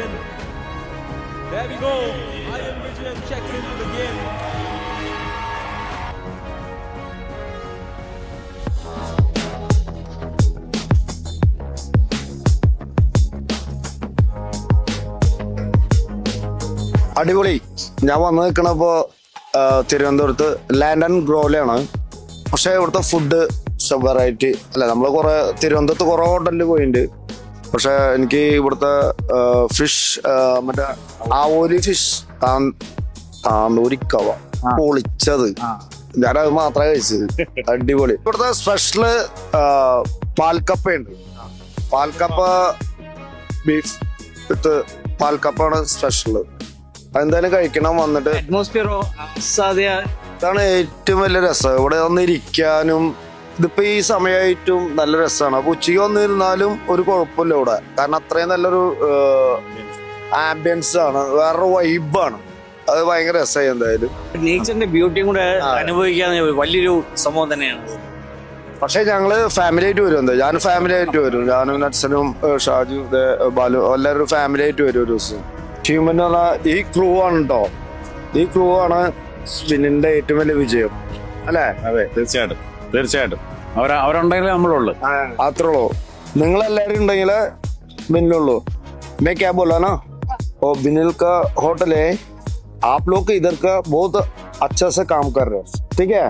in. There we go. Iron Vision checks into the game. അടിപൊളി. ഞാൻ വന്ന് നിൽക്കണപ്പോ തിരുവനന്തപുരത്ത് ലാൻഡ് ആൻഡ് ഗ്രോയിലാണ്. പക്ഷെ ഇവിടുത്തെ ഫുഡ് വെറൈറ്റി അല്ല. നമ്മള് തിരുവനന്തപുരത്ത് കുറെ ഹോട്ടലിൽ പോയിട്ടുണ്ട്. പക്ഷെ എനിക്ക് ഇവിടുത്തെ ഫിഷ് മറ്റേ ആവോലി ഫിഷ് താന്തൂരിക്കവ പൊളിച്ചത് ഞാനത് മാത്രമേ കഴിച്ചത്. അടിപൊളി. ഇവിടുത്തെ സ്പെഷ്യല് പാൽക്കപ്പയുണ്ട്. പാൽക്കപ്പ ബീഫ് വിത്ത് പാൽക്കപ്പാണ് സ്പെഷ്യല്. അതെന്തായാലും കഴിക്കണം. വന്നിട്ട് ഇതാണ് ഏറ്റവും വലിയ രസം. ഇവിടെ വന്നിരിക്കാനും ഇതിപ്പോ ഈ സമയമായിട്ടും നല്ല രസമാണ്. അപ്പൊ ഉച്ചയ്ക്ക് വന്നിരുന്നാലും ഒരു കുഴപ്പമില്ല ഇവിടെ. കാരണം അത്രയും നല്ലൊരു ആംബിയൻസ് ആണ്, വേറൊരു വൈബാണ്. അത് ഭയങ്കര രസമായി. എന്തായാലും നേച്ചറിന്റെ ബ്യൂട്ടിയും കൂടെ അനുഭവിക്കാൻ വലിയൊരു സംഭവം തന്നെയാണ്. പക്ഷെ ഞങ്ങള് ഫാമിലി ആയിട്ട് വരും. എന്താ ഞാൻ ഫാമിലി ആയിട്ട് വരും. ഞാനും നട്സനും ഷാജു ബാലു എല്ലാവരും ഫാമിലി ആയിട്ട് വരും ഒരു ദിവസം. ഹ്യൂമൻ എന്ന് പറഞ്ഞാൽ ഈ ക്രൂ ആണ് കേട്ടോ. ഈ ക്രൂ ആണ് സ്പിന്നിന്റെ ഏറ്റവും വലിയ വിജയം അല്ലേ? അതെ, തീർച്ചയായിട്ടും തീർച്ചയായിട്ടും. അവരുണ്ടെങ്കിൽ നമ്മളുള്ളു. അത്രേ ഉള്ളൂ. നിങ്ങളെല്ലാരും ഉണ്ടെങ്കിലേ ബിന്നിലുള്ളൂ. मैं क्या बोला ना, वो बिनिल का होटल है. आप लोग इधर का बहुत अच्छा से काम कर रहे हो. ठीक है.